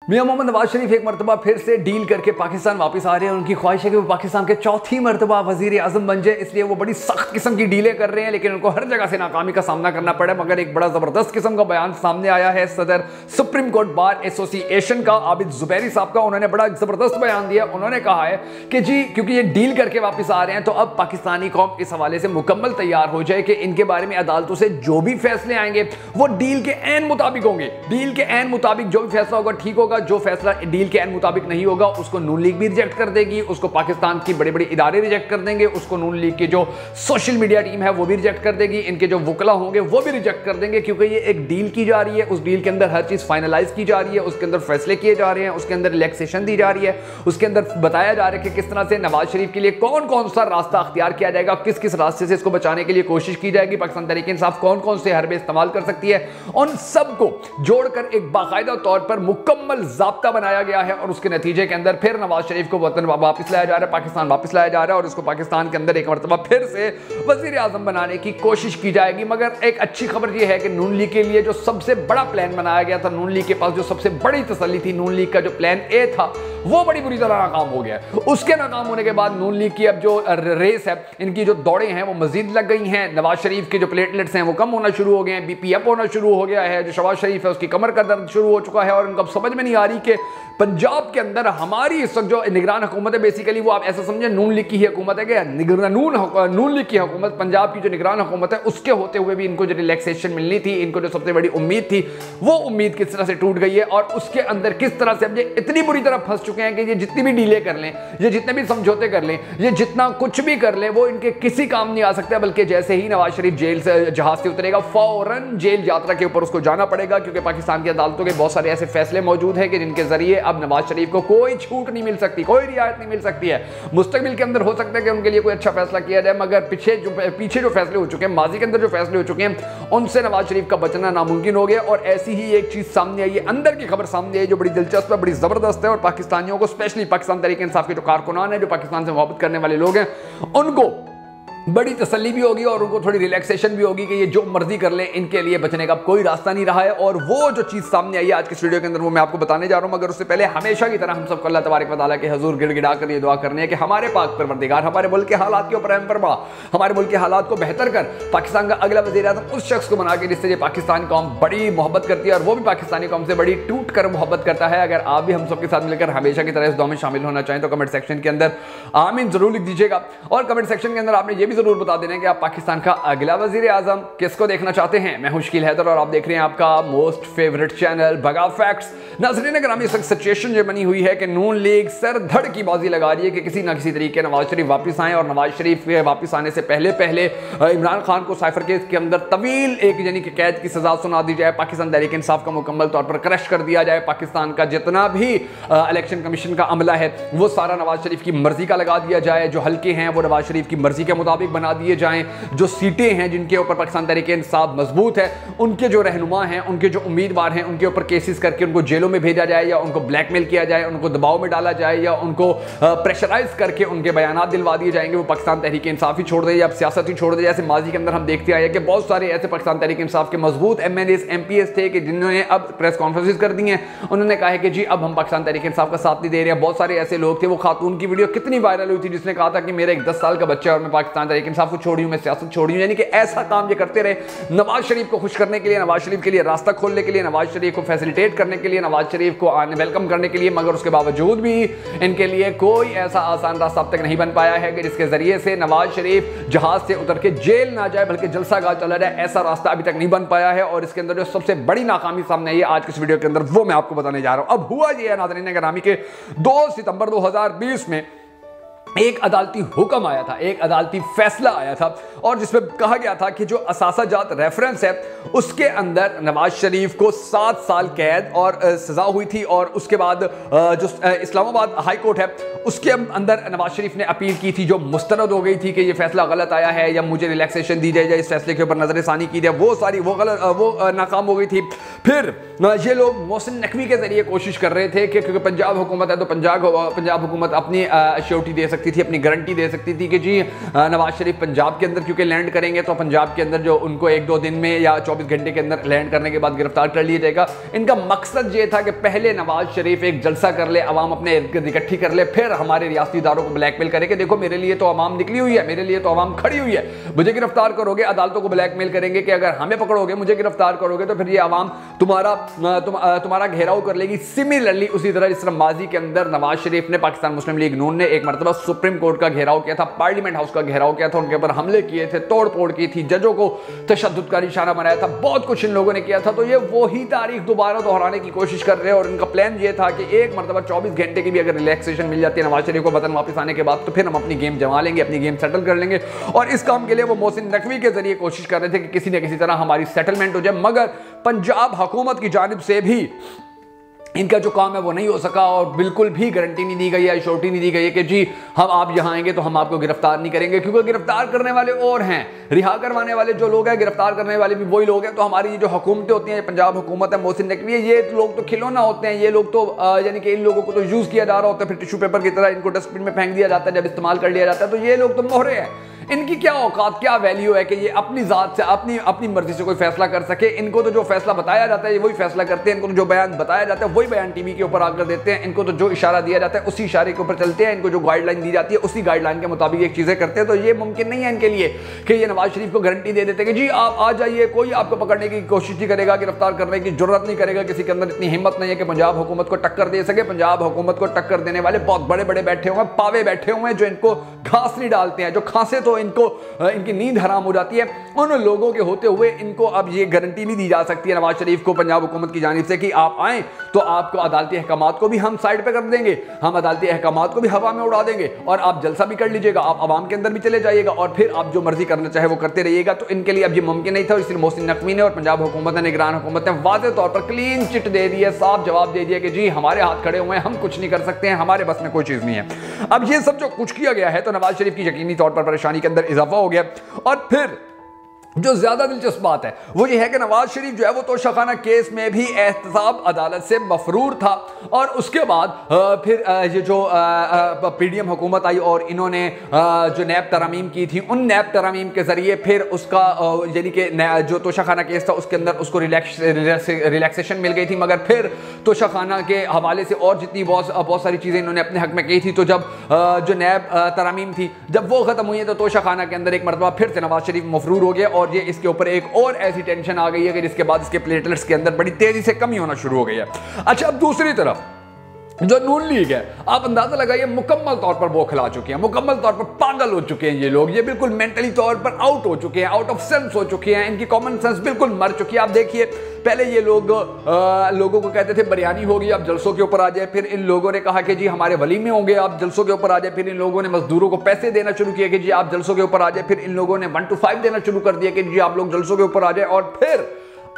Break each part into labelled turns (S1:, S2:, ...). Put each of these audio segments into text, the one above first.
S1: मियां मोहम्मद नवाज शरीफ एक मरतबा फिर से डील करके पाकिस्तान वापस आ रहे हैं। उनकी ख्वाहिश है कि वो पाकिस्तान के चौथी मरतबा वजीर आजम बन जाए, इसलिए वो बड़ी सख्त किस्म की डीलें कर रहे हैं, लेकिन उनको हर जगह से नाकामी का सामना करना पड़ा। मगर एक बड़ा जबरदस्त किस्म का बयान सामने आया है सदर सुप्रीम कोर्ट बार एसोसिएशन का आबिद जुबैरी साहब का। उन्होंने बड़ा जबरदस्त बयान दिया। उन्होंने कहा है कि जी क्योंकि ये डील करके वापस आ रहे हैं तो अब पाकिस्तानी कौम इस हवाले से मुकम्मल तैयार हो जाए कि इनके बारे में अदालतों से जो भी फैसले आएंगे वो डील के ऐन मुताबिक होंगे। डील के ऐन मुताबिक जो भी फैसला होगा ठीक होगा, जो फैसला डील के ऐन मुताबिक नहीं होगा उसको नून लीग भी रिजेक्ट कर देगी, उसको पाकिस्तान की बड़े बड़े इदारे रिजेक्ट कर देंगे, उसको नून लीग की जो सोशल मीडिया टीम है वो भी रिजेक्ट कर देगी, इनके जो वकला होंगे वो भी रिजेक्ट कर देंगे, क्योंकि ये एक डील की जा रही है। उस डील के अंदर हर चीज फाइनलाइज की जा रही है, उसके अंदर फैसले किए जा रहे हैं, उसके अंदर रिलैक्सेशन दी जा रही है, उसके अंदर बताया जा रहा है कि किस तरह से नवाज शरीफ के लिए कौन कौन सा रास्ता अख्तियार किया जाएगा, किस किस रास्ते से इसको बचाने के लिए कोशिश की जाएगी, पाकिस्तान तहरीक इंसाफ कौन कौन से हरबे इस्तेमाल कर सकती है। उन सबको जोड़कर एक बाकायदा तौर पर मुकम्मल ज़ाब्ता बनाया गया है और उसके नतीजे के अंदर फिर नवाज शरीफ को वतन वापस लाया जा रहा है, पाकिस्तान वापस लाया जा रहा है और उसको पाकिस्तान के अंदर एक मरतबा फिर से वजीर आजम बनाने की कोशिश की जाएगी। मगर एक अच्छी खबर यह है कि नून लीग के लिए जो सबसे बड़ा प्लान बनाया गया था, नून लीग के पास जो सबसे बड़ी तसल्ली थी, नून लीग का जो प्लान ए था वो बड़ी बुरी तरह नाकाम हो गया। उसके नाकाम होने के बाद नून लीग की अब जो रेस है, इनकी जो दौड़ें हैं वो मजीद लग गई हैं। नवाज शरीफ के जो प्लेटलेट्स हैं वो कम होना शुरू हो गए हैं, बीपी अप होना शुरू हो गया है। जो शहबाज शरीफ है उसकी कमर का दर्द शुरू हो चुका है और उनको समझ में नहीं आ रही कि पंजाब के अंदर हमारी इस वक्त जो निगरान हुकूमत है, बेसिकली वो आप ऐसा समझे नून लीग की ही हुकूमत है कि नून लीग की हुकूमत, पंजाब की जो निगरान हुकूमत है उसके होते हुए भी इनको जो रिलैक्सेशन मिलनी थी, इनको जो सबसे बड़ी उम्मीद थी, वो उम्मीद किस तरह से टूट गई है और उसके अंदर किस तरह से अब ये इतनी बुरी तरह फंस चुके हैं कि ये जितनी भी डीले कर लें, ये जितने भी समझौते कर लें, ये जितना कुछ भी कर लें, वो इनके किसी काम नहीं आ सकता। बल्कि जैसे ही नवाज शरीफ जेल से जहाज से उतरेगा फौरन जेल यात्रा के ऊपर उसको जाना पड़ेगा, क्योंकि पाकिस्तान की अदालतों के बहुत सारे ऐसे फैसले मौजूद हैं कि जिनके जरिए अब नवाज शरीफ को कोई छूट नहीं मिल सकती, कोई रियायत नहीं मिल सकती है। मुस्तकबिल के अंदर हो सकता है कि उनके लिए कोई अच्छा फैसला किया जाए, मगर पीछे जो फैसले हो चुके हैं, माजी के अंदर जो फैसले हो चुके हैं, उनसे नवाज शरीफ का बचना नामुमकिन हो गया। और ऐसी ही एक चीज सामने आई है, अंदर की खबर सामने आई जो बड़ी दिलचस्प है, बड़ी जबरदस्त है और पाकिस्तानियों को, स्पेशली पाकिस्तान तहरीक इंसाफ के जो कारकुनान है, जो पाकिस्तान से मोहब्बत करने वाले लोग हैं, उनको बड़ी तसल्ली भी होगी और उनको थोड़ी रिलैक्सेशन भी होगी कि ये जो मर्जी कर लें, इनके लिए बचने का कोई रास्ता नहीं रहा है। और वो जो चीज़ सामने आई है आज के वीडियो के अंदर वो मैं आपको बताने जा रहा हूं। मगर उससे पहले हमेशा की तरह हम सबको अल्लाह तबारक व तआला के हुजूर गिड़गिड़ा कर ये दुआ करनी है कि हमारे पाक परवरदिगार हमारे मुल्क के हालात के ऊपर रहम फरमा, हमारे मुल्क के हालात को बेहतर कर, पाकिस्तान का अगला वज़ीर आज़म उस शख्स को बना के जिससे पाकिस्तान कौम बड़ी मोहब्बत करती है और वो भी पाकिस्तानी कौम से बड़ी टूट कर मोहब्बत करता है। अगर आप भी हम सबके साथ मिलकर हमेशा की तरह इस दुआ में शामिल होना चाहें तो कमेंट सेक्शन के अंदर आमीन जरूर लिख दीजिएगा और कमेंट सेक्शन के अंदर आपने ये भी जरूर बता देना कि पाकिस्तान का अगला वजीर आजम किसको देखना चाहते हैं। मैं हूं शकील हैदर और आप देख रहे हैं आपका मोस्ट फेवरेट चैनल बगा फैक्ट्स। नाज़रीन ग्रामी, इस वक्त सिचुएशन ये बनी हुई है कि नून लीग सर धड़ की बाजी लगा रही है कि किसी ना किसी तरीके नवाज शरीफ वापस आए और नवाज शरीफ के वापस आने से पहले इमरान खान को साइफर केस के अंदर तवील एक यानी कि कैद की सजा सुना दी जाए, पाकिस्तान तहरीक इंसाफ का मुकम्मल तौर पर क्रश कर दिया जाए, पाकिस्तान का जितना भी इलेक्शन कमीशन का अमला है वो सारा नवाज शरीफ की मर्जी का लगा दिया जाए, जो हल्के हैं वो नवाज शरीफ की मर्जी के मुताबिक बना दिए जाएं, जो सीटें हैं जिनके ऊपर पाकिस्तान तहरीक इंसाफ मजबूत है उनके जो रहनुमा हैं, उनके जो उम्मीदवार हैं, उनके ऊपर केसेस करके उनको जेलों में भेजा जाए या उनको ब्लैकमेल किया जाए, उनको दबाव में डाला जाए या उनको प्रेशराइज करके उनके बयानात दिलवा दिए जाएंगे, वो पाकिस्तान तहरीक इंसाफ ही छोड़ दे या सियासत ही छोड़ दे। जैसे माजी के अंदर हम देखते आए कि बहुत सारे ऐसे पाकिस्तान तहरीक इंसाफ के मजबूत MNAs MPs थे कि जिन्होंने अब प्रेस कॉन्फ्रेंसेस कर दी हैं, उन्होंने कहा है कि जी अब हम पाकिस्तान तहरीक इंसाफ का साथ नहीं दे रहे हैं। बहुत सारे ऐसे लोग थे, वो खातून की वीडियो कितनी वायरल हुई थी जिसने कहा था कि मेरा एक 10 साल का बच्चा है और मैं पाकिस्तान तहरीक इंसाफ को छोड़ी हूं, मैं सियासत छोड़ी हूं। यानी कि ऐसा काम ये करते रहे नवाज शरीफ को खुश करने के लिए, नवाज शरीफ के लिए रास्ता खोलने के लिए, नवाज शरीफ को फैसिलिटेट करने के लिए, नवाज शरीफ को वेलकम करने के लिए, मगर उसके बावजूद भी इनके लिए कोई ऐसा आसान रास्ता अब तक नहीं बन पाया है कि जिसके जरिए से नवाज शरीफ जहाज से उतर के जेल ना जाए बल्कि जलसा गाह चला जाए। ऐसा रास्ता अभी तक नहीं बन पाया है और इसके अंदर जो सबसे बड़ी नाकामी सामने आई है आज के इस वीडियो के अंदर वो मैं आपको बताने जा रहा हूं। अब हुआ ये है नाज़रीन ग्रामी के 2 सितंबर 2020 में एक अदालती हुक्म आया था, एक अदालती फैसला आया था और जिसमें कहा गया था कि जो असासा जात रेफरेंस है उसके अंदर नवाज शरीफ को 7 साल कैद और सजा हुई थी और उसके बाद जो इस्लामाबाद हाई कोर्ट है उसके अंदर नवाज शरीफ ने अपील की थी जो मुस्तरद हो गई थी कि ये फैसला गलत आया है या मुझे रिलैक्सेशन दी जाए, इस फैसले के ऊपर नजरसानी की जाए, वो नाकाम हो गई थी। फिर ये लोग मोहसिन नकवी के जरिए कोशिश कर रहे थे कि क्योंकि पंजाब हुकूमत है तो पंजाब हुकूमत अपनी श्योरिटी दे सकती थी, अपनी गारंटी दे सकती थी कि जी नवाज शरीफ पंजाब के अंदर क्योंकि लैंड करेंगे तो पंजाब के अंदर जो उनको 1-2 दिन में या 24 घंटे के अंदर लैंड करने के बाद गिरफ्तार कर लिया जाएगा। इनका मकसद ये था कि पहले नवाज शरीफ एक जलसा कर ले, अवाम अपने इकट्ठी कर ले, फिर हमारे रियासती इदारों को ब्लैकमेल करे कि देखो मेरे लिए तो अवाम निकली हुई है, मेरे लिए तो अवाम खड़ी हुई है, मुझे गिरफ्तार करोगे, अदालतों को ब्लैकमेल करेंगे कि अगर हमें पकड़ोगे, मुझे गिरफ्तार करोगे तो फिर ये अवाम तुम्हारा घेराव कर लेगी। सिमिलरली उसी तरह जिस तरह माजी के अंदर नवाज शरीफ ने पाकिस्तान मुस्लिम लीग नून ने एक मरतबा सुप्रीम कोर्ट का घेराव किया था, पार्लियामेंट हाउस का घेराव किया था, उनके ऊपर हमले किए थे, तोड़ फोड़ की थी, जजों को तशद्दुद का निशाना बनाया था, बहुत कुछ इन लोगों ने किया था। तो ये वही तारीख दोबारा दोहराने की कोशिश कर रहे हैं और इनका प्लान ये था कि एक मरतबा 24 घंटे की भी अगर रिलैक्सेशन मिल जाती है नवाज शरीफ को वतन वापस आने के बाद तो फिर हम अपनी गेम जमा लेंगे, अपनी गेम सेटल कर लेंगे। और इस काम के लिए वो मोहसिन नकवी के जरिए कोशिश कर रहे थे कि किसी न किसी तरह हमारी सेटलमेंट हो जाए, मगर पंजाब हुकूमत की जानिब से भी इनका जो काम है वो नहीं हो सका और बिल्कुल भी गारंटी नहीं दी गई है, श्योरिटी नहीं दी गई है कि जी हम आप यहां आएंगे तो हम आपको गिरफ्तार नहीं करेंगे, क्योंकि गिरफ्तार करने वाले और हैं, रिहा करवाने वाले जो लोग हैं, गिरफ्तार करने वाले भी वही लोग हैं। तो हमारी ये जो हुकूमतें होती हैं, पंजाब हुकूमत है, मोहसिन नकवी है, ये लोग तो खिलौना होते हैं, ये लोग तो यानी कि इन लोगों को तो यूज किया जा रहा होता है, फिर टिश्यू पेपर की तरह इनको डस्टबिन में फेंक दिया जाता है जब इस्तेमाल कर लिया जाता है। तो ये लोग तो मोहरे हैं, इनकी क्या औकात, क्या वैल्यू है कि ये अपनी जात से अपनी मर्जी से कोई फैसला कर सके। इनको तो जो फैसला बताया जाता है ये वही फैसला करते हैं, इनको तो जो बयान बताया जाता है वही बयान टीवी के ऊपर आकर देते हैं, इनको तो जो इशारा दिया जाता है उसी इशारे के ऊपर चलते हैं, इनको जो गाइडलाइन दी जाती है उसी गाइडलाइन के मुताबिक एक चीजें करते हैं। तो ये मुमकिन नहीं है इनके लिए कि ये नवाज शरीफ को गारंटी दे देते कि जी आप आ जाइए, कोई आपको पकड़ने की कोशिश नहीं करेगा, गिरफ्तार करने की जरूरत नहीं करेगा, किसी के अंदर इतनी हिम्मत नहीं है कि पंजाब हुकूमत को टक्कर दे सके। पंजाब हुकूमत को टक्कर देने वाले बहुत बड़े बड़े बैठे हुए हैं, पावे बैठे हुए हैं जो इनको घास नहीं डालते हैं, जो खांसे तो इनको इनकी नींद हराम हो जाती है। उन लोगों के होते हुए इनको अब ये गारंटी नहीं दी जा सकती है नवाज शरीफ को पंजाब हुकूमत की जानिब से कि आप आए तो आपको अदालती अहकामात को भी हम साइड पे कर देंगे, हम अदालती अहकामात को भी हवा में उड़ा देंगे और आप जलसा भी कर लीजिएगा, आप आवाम के अंदर भी चले जाइएगा और फिर आप जो मर्जी करना चाहे वो करते रहिएगा। तो इनके लिए अब ये मुमकिन नहीं था, इसलिए मोहसिन नकवी ने और पंजाब हुकूमत ने, निगरान हुकूमत ने वाज़ेह तौर पर क्लीन चिट दे दी है, साफ जवाब दे दिया कि जी हमारे हाथ खड़े हुए हैं, हम कुछ नहीं कर सकते हैं, हमारे बस में कोई चीज नहीं है। अब ये सब जो कुछ किया गया है तो नवाज शरीफ की यकीनी तौर पर परेशानी के अंदर इजाफा हो गया। और फिर जो ज्यादा दिलचस्प बात है वो ये है कि नवाज शरीफ जो है वो तोशाखाना केस में भी एहतसाब अदालत से मफरूर था और उसके बाद फिर ये जो पीडीएम हुकूमत आई और इन्होंने जो नैब तरमीम की थी, उन नैब तरमीम के जरिए फिर उसका यानी कि जो तोशाखाना केस था उसके अंदर उसको रिलैक्सेशन मिल गई थी। मगर फिर तोशाखाना के हवाले से और जितनी बहुत सारी चीज़ें इन्होंने अपने हक में की थी, तो जब जो नैब तरमीम थी जब वो ख़त्म हुई है तो तोशाखाना के अंदर एक मरतबा फिर से नवाज शरीफ मफरूर हो गया और ये इसके ऊपर एक और ऐसी टेंशन आ गई है कि जिसके बाद इसके प्लेटलेट्स के अंदर बड़ी तेजी से कमी होना शुरू हो गई है। अच्छा, अब दूसरी तरफ जो नून लीग है, आप अंदाजा लगाइए मुकम्मल तौर पर बौखला चुके हैं, मुकम्मल तौर पर पागल हो चुके हैं ये लोग, ये बिल्कुल मेंटली तौर पर आउट हो चुके हैं, आउट ऑफ सेंस हो चुके हैं, इनकी कॉमन सेंस बिल्कुल मर चुकी है। आप देखिए पहले ये लोग लोगों को कहते थे बिरयानी होगी आप जलसों के ऊपर आ जाए, फिर इन लोगों ने कहा कि जी हमारे वलीमे होंगे आप जलसों के ऊपर आ जाए, फिर इन लोगों ने मजदूरों को पैसे देना शुरू किया कि जी आप जलसों के ऊपर आ जाए, फिर इन लोगों ने 1 to 5 देना शुरू कर दिया कि जी आप लोग जलसों के ऊपर आ जाए। और फिर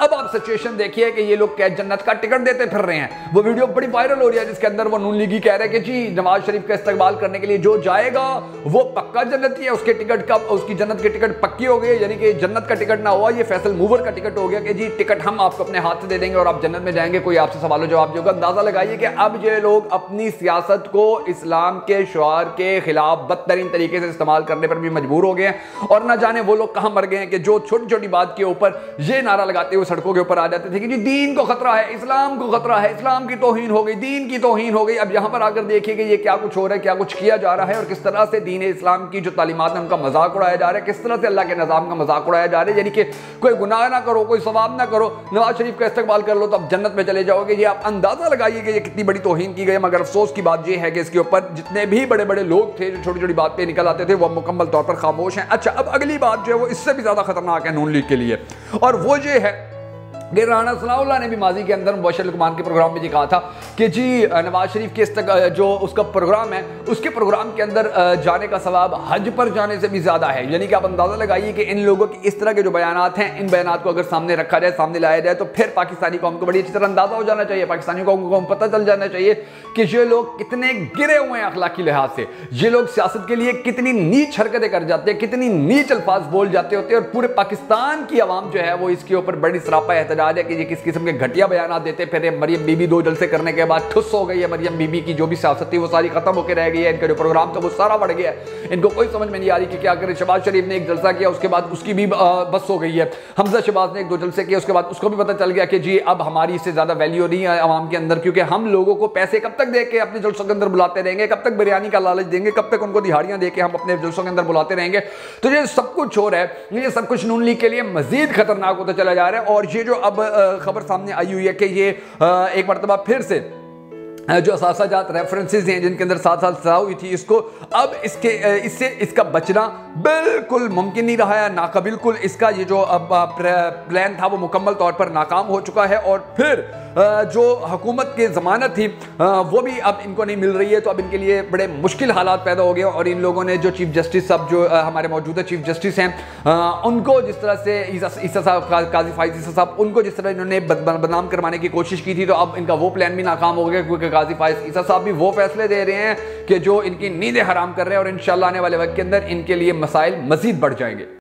S1: अब आप सिचुएशन देखिए कि ये लोग क्या जन्नत का टिकट देते फिर रहे हैं। वो वीडियो बड़ी वायरल हो रही है जिसके अंदर वो नून लीगी कह रहे हैं कि जी नवाज शरीफ का इस्तकबाल करने के लिए जो जाएगा वो पक्का जन्नती है, उसके टिकट का उसकी जन्नत की टिकट पक्की हो गई, यानी कि जन्नत का टिकट ना हुआ, ये फैसल मूवर का टिकट हो गया कि जी टिकट हम आपको अपने हाथ से दे देंगे और आप जन्नत में जाएंगे, कोई आपसे सवाल जवाब होगा। अंदाजा लगाइए कि अब ये लोग अपनी सियासत को इस्लाम के शुआर के खिलाफ बदतरीन तरीके से इस्तेमाल करने पर भी मजबूर हो गए हैं और ना जाने वो लोग कहां मर गए हैं कि जो छोटी छोटी बात के ऊपर ये नारा लगाते हुए सड़कों के ऊपर आ जाते थे कि जी दीन को खतरा है, इस्लाम को खतरा है, इस्लाम की तौहीन हो गई, दीन की तौहीन हो गई। अब यहां पर आकर देखिए कि ये क्या कुछ हो रहा है, क्या कुछ किया जा रहा है और किस तरह से दीन इस्लाम की जो तालीमात है उनका मजाक उड़ाया जा रहा है, किस तरह से अल्लाह के निज़ाम का मजाक उड़ाया जा रहा है। यानी कि कोई गुनाह ना करो, कोई सवाब ना करो, नवाज शरीफ का इस्तकबाल कर लो तो आप जन्नत में चले जाओगे। ये आप अंदाजा लगाइए कि ये कितनी बड़ी तौहीन की गई। मगर अफसोस की बात यह है कि इसके ऊपर जितने भी बड़े बड़े लोग थे जो छोटी छोटी बात पे निकल आते थे वो मुकम्मल तौर पर खामोश हैं। अच्छा, अब अगली बात जो है वो इससे भी ज्यादा खतरनाक है नून लीग के लिए और वो ये है कि राना सनाउल्लाह ने भी माजी के अंदर मुबशर लुकमान के प्रोग्राम में ये कहा था कि जी नवाज शरीफ के जो उसका प्रोग्राम है उसके प्रोग्राम के अंदर जाने का सवाब हज पर जाने से भी ज़्यादा है। यानी कि आप अंदाज़ा लगाइए कि इन लोगों की इस तरह के जो बयानात हैं, इन बयानात को अगर सामने रखा जाए, सामने लाया जाए तो फिर पाकिस्तानी कौम को बड़ी अच्छी तरह अंदाज़ा हो जाना चाहिए, पाकिस्तानी कौम को पता चल जाना चाहिए कि ये लोग कितने गिरे हुए हैं अखलाकी लिहाज से, ये लोग सियासत के लिए कितनी नीच हरकतें कर जाते हैं, कितनी नीच अल्फाज बोल जाते होते हैं और पूरे पाकिस्तान की आवाम जो है वो इसके ऊपर बड़ी सरापा एहतजाज नजर आ रहा है कि ये किस किस्म के घटिया बयान देते फिर। मरियम बीबी 2 जलसे करने के बाद ठुस हो गई है। मरियम बीबी की जो भी सियासत थी वो सारी खत्म होकर रह गई है। इनका जो प्रोग्राम था वो सारा बढ़ गया है। इनको कोई समझ में नहीं आ रही कि क्या करें। शहबाज शरीफ ने एक जलसा किया, उसके बाद उसकी भी बस हो गई है। हमजा शहबाज ने 1-2 जलसे किए, उसके बाद उसको भी पता चल गया कि जी अब हमारी इससे ज्यादा वैल्यू नहीं है आवाम के अंदर, क्योंकि हम लोगों को पैसे कब तक दे के अपने जलसों के अंदर बुलाते रहेंगे, कब तक बिरयानी का लालच देंगे, कब तक उनको दिहाड़ियां दे के हम अपने जलसों के अंदर बुलाते रहेंगे। तो ये सब कुछ हो रहा है, ये सब कुछ नून लीग के लिए मजीद खतरनाक होता चला जा रहा है। और ये जो अब खबर सामने आई हुई है कि ये एक मरतबा फिर से जो असासाजात रेफरेंसेस हैं जिनके अंदर 7 साल सजा हुई थी, इसको अब इससे इसका बचना बिल्कुल मुमकिन नहीं रहा है। बिल्कुल इसका ये जो अब प्लान था वो मुकम्मल तौर पर नाकाम हो चुका है। और फिर जो हुकूमत की ज़मानत थी वो भी अब इनको नहीं मिल रही है। तो अब इनके लिए बड़े मुश्किल हालात पैदा हो गए। और इन लोगों ने जो चीफ जस्टिस साहब जो हमारे मौजूदा चीफ जस्टिस हैं उनको जिस तरह से ईसा साहब, काजी फाइज ईसा साहब, उनको जिस तरह इन्होंने बदनाम करवाने की कोशिश की थी, तो अब इनका वो प्लान भी नाकाम हो गया, क्योंकि काजी फाइज ईसा साहब भी वो फैसले दे रहे हैं कि जो इनकी नींदें हराम कर रहे हैं। और इंशाल्लाह आने वाले वक्त के अंदर इनके लिए मसाइल मजीद बढ़ जाएंगे।